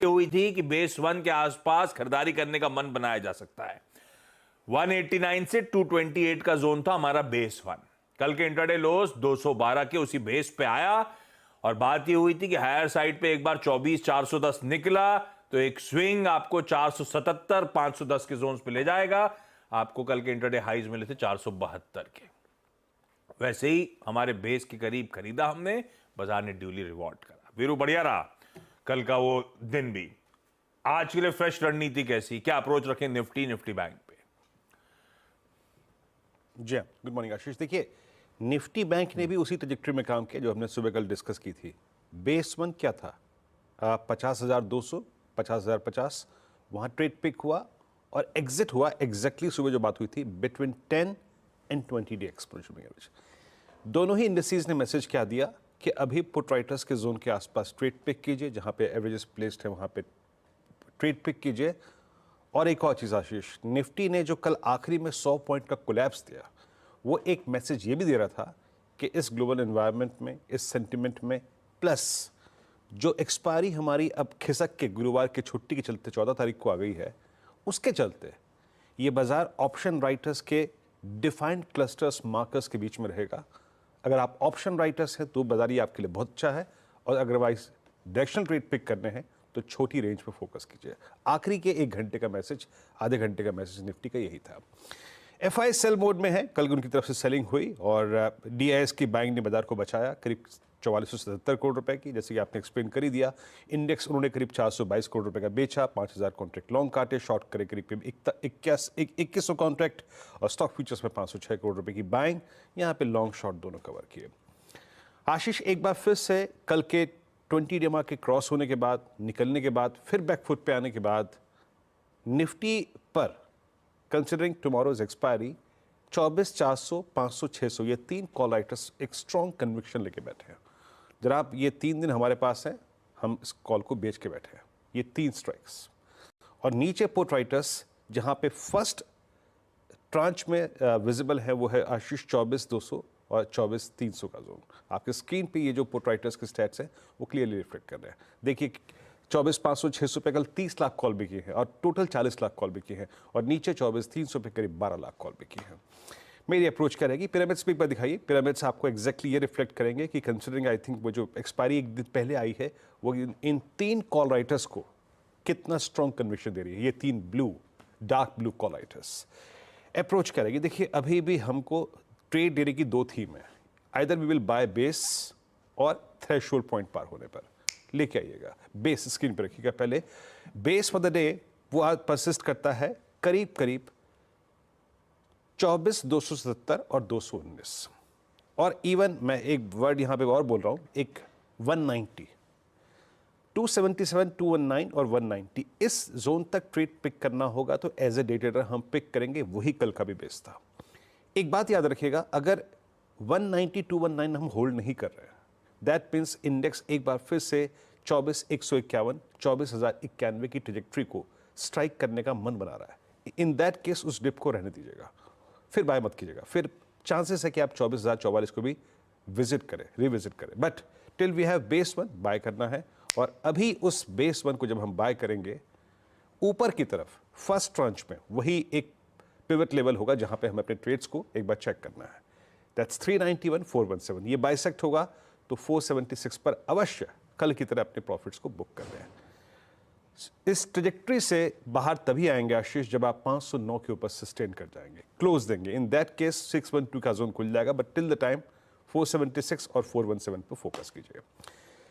हुई थी कि बेस 1 के आसपास खरीदारी करने का मन बनाया जा सकता है। 189 से 228 का जोन था हमारा बेस 1। कल के इंट्राडे लोस 212 के उसी बेस पे आया और बात ये हुई थी कि हायर साइड पे एक बार 24,410 निकला तो एक स्विंग आपको 477 510 के जोन्स पे ले जाएगा। आपको कल के इंट्राडे हाइज मिले थे 472 के। वैसे ही हमारे बेस के करीब खरीदा हमने, बाजार ने ड्यूली रिवॉर्ड करा। वीरू बढ़िया रहा कल का वो दिन भी। आज के लिए फ्रेश रणनीति कैसी, क्या अप्रोच रखें निफ्टी बैंक पे? जी गुड मॉर्निंग आशीष। देखिए, निफ्टी बैंक ने भी उसी ट्रजेक्टरी में काम किया जो हमने सुबह कल डिस्कस की थी। बेस 1 क्या था? 50,200, 50,050, वहाँ ट्रेड पिक हुआ और एग्जिट हुआ एग्जैक्टली सुबह जो बात हुई थी between 10 and 20 day exponential moving average. दोनों ही इंडिसेस ने मैसेज क्या दिया कि अभी पुट राइटर्स के जोन के आसपास ट्रेड पिक कीजिए, जहाँ पे एवरेजेस प्लेस्ड है वहाँ पे ट्रेड पिक कीजिए। और एक और चीज़ आशीष, निफ्टी ने जो कल आखिरी में 100 पॉइंट का कोलैप्स दिया, वो एक मैसेज ये भी दे रहा था कि इस ग्लोबल एनवायरनमेंट में, इस सेंटिमेंट में, प्लस जो एक्सपायरी हमारी अब खिसक के गुरुवार की छुट्टी के चलते 14 तारीख को आ गई है, उसके चलते ये बाजार ऑप्शन राइटर्स के डिफाइंड क्लस्टर्स मार्कर्स के बीच में रहेगा। अगर आप ऑप्शन राइटर्स हैं तो बाजार ये आपके लिए बहुत अच्छा है, और अदरवाइज डायरेक्शनल ट्रेड पिक करने हैं तो छोटी रेंज पर फोकस कीजिए। आखिरी के 1 घंटे का मैसेज, आधे घंटे का मैसेज निफ्टी का यही था। एफआई सेल मोड में है, कल उनकी तरफ से सेलिंग हुई और डीआईएस की बाइंग ने बाजार को बचाया करीब 4477 करोड़ रुपए की, जैसे कि आपने एक्सप्लेन कर ही दिया। इंडेक्स उन्होंने करीब 422 करोड़ रुपए का बेचा, 5000 कॉन्ट्रैक्ट लॉन्ग काटे, शॉर्ट करे करीब 2100 कॉन्ट्रैक्ट, और स्टॉक फ्यूचर्स में 506 करोड़ रुपए की बाइंग, यहाँ पे लॉन्ग शॉर्ट दोनों कवर किए। आशीष, एक बार फिर से कल के 20 डे मार्क के क्रॉस होने के बाद, निकलने के बाद, फिर बैकफुट पे आने के बाद निफ्टी पर कंसिडरिंग टुमारोज एक्सपायरी 24,400, 500, 600 ये 3 कॉल राइटर्स एक स्ट्रॉन्ग कन्विक्शन लेके बैठे हैं। जनाब, ये 3 दिन हमारे पास हैं, हम इस कॉल को बेच के बैठे हैं। ये 3 स्ट्राइक्स और नीचे पुट राइटर्स जहां पे फर्स्ट ट्रांच में विजिबल है वो है आशीष 24,200 और 24,300 का जोन। आपके स्क्रीन पे ये जो पुट राइटर्स के स्टैट्स हैं वो क्लियरली रिफ्लेक्ट कर रहे हैं। देखिए, 24,500, 600 पे कल 30 लाख कॉल भी किए हैं और टोटल 40 लाख कॉल भी किए हैं, और नीचे 24,300 पे करीब 12 लाख कॉल भी किए हैं। मेरी अप्रोच क्या रहेगी? पिरामिड्स पे एक बार दिखाइए। पिरामिड्स आपको एग्जैक्टली ये रिफ्लेक्ट करेंगे कि कंसिडरिंग आई थिंक वो जो एक्सपायरी एक दिन पहले आई है वो इन 3 कॉल राइटर्स को कितना स्ट्रॉन्ग कन्विक्शन दे रही है। ये 3 blue, dark blue call writers approach करेगी। देखिए, अभी भी हमको ट्रेड देने की 2 थीम है, either we will buy base और थ्रेशोल्ड पॉइंट पार होने पर लेके आइएगा। बेस स्क्रीन पर रखिएगा। पहले बेस फॉर द डे वो आज परसिस्ट करता है करीब 24,270 और 219, और इवन मैं एक वर्ड यहां पे और बोल रहा हूं, एक 190, 277, 219 और 190 इस जोन तक ट्रेड पिक करना होगा तो एज ए डे ट्रेडर हम पिक करेंगे। वही कल का भी बेस था। एक बात याद रखिएगा, अगर 190, 219 हम होल्ड नहीं कर रहे हैं, दैट मीन्स इंडेक्स एक बार फिर से 24,151, 24,091 की ट्रेजेक्ट्री को स्ट्राइक करने का मन बना रहा है। इन दैट केस उस डिप को रहने दीजिएगा, फिर बाय मत कीजिएगा। फिर चांसेस है कि आप 24,044 को भी विजिट करें, रिविजिट करें, but till we have base 1 buy करना है। और अभी उस बेस 1 को जब हम बाय करेंगे, ऊपर की तरफ फर्स्ट ट्रांच में वही एक पिवट लेवल होगा जहां पे हमें अपने ट्रेड्स को एक बार चेक करना है। दैट्स 391, 417। ये बाइसेक्ट होगा तो 476 पर अवश्य कल की तरह अपने प्रॉफिट्स को बुक कर रहे हैं। इस ट्रेजेक्ट्री से बाहर तभी आएंगे आशीष जब आप 509 के ऊपर सस्टेन कर जाएंगे, क्लोज देंगे। इन दैट केस 612 का जोन खुल जाएगा, बट टिल द टाइम 476 और 417 पर फोकस कीजिए।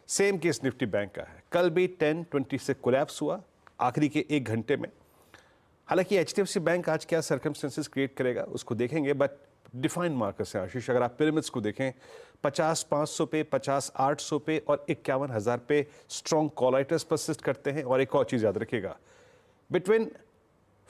सेम केस निफ्टी बैंक का है। कल भी 1020 से कोलैप्स हुआ आखिरी के 1 घंटे में। हालांकि एचडीएफसी बैंक आज क्या सर्कमस्टेंसेस क्रिएट करेगा उसको देखेंगे, बट डिफाइंड मार्कर्स हैं आशीष। अगर आप पिरामिड्स को देखें, 50,500 पे, 50,800 पे और 51,000 पे स्ट्रॉन्ग कॉल राइटर्स परसिस्ट करते हैं। और एक और चीज याद रखिएगा, बिटवीन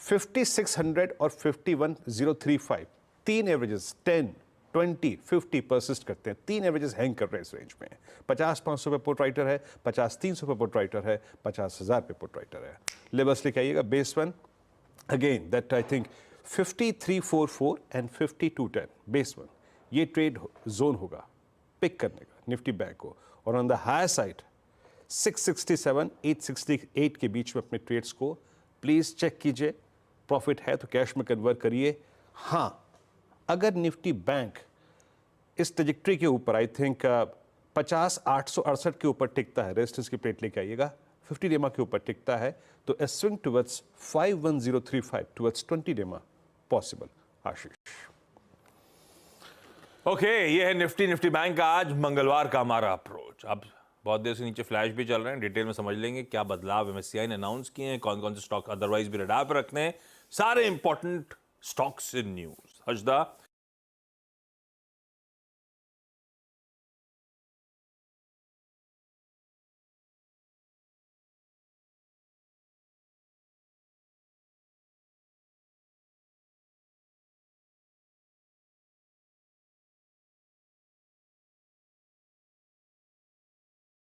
5600 और 51,035 3 एवरेजेस 10, 20, 50 परसिस्ट करते हैं। 3 एवरेजेस हैंग कर रहे हैं इस रेंज में। 50,500 पे पुट राइटर है, 50,300 पे पुट राइटर है, 50,000 पे पुट राइटर है। लेवल्स लेके आइएगा। Base 1 again that I think 5344 and 5210 base 1, ये ट्रेड जोन होगा पिक करने का निफ्टी बैंक को। और ऑन द हायर साइड 667 868 के बीच में अपने ट्रेड्स को प्लीज चेक कीजिए। प्रॉफिट है तो कैश में कन्वर्ट करिए। हाँ, अगर निफ्टी बैंक इस ट्रेजेक्टरी के ऊपर आई थिंक 50,868 के ऊपर टिकता है, रेजिस्टेंस की प्लेट लेके आइएगा, 50 डेमा के ऊपर टिकता है तो ए स्विंग टुवर्ड्स 51035 टुवर्ड्स 20 डेमा पॉसिबल। आशीष। ओके, ये है निफ्टी बैंक का आज मंगलवार का हमारा अप्रोच। अब बहुत देर से नीचे फ्लैश भी चल रहे हैं, डिटेल में समझ लेंगे क्या बदलाव एमएससीआई ने अनाउंस किए हैं, कौन कौन से स्टॉक अदरवाइज भी रडार पर रखने हैं, सारे इंपॉर्टेंट स्टॉक्स इन न्यूज। हजदा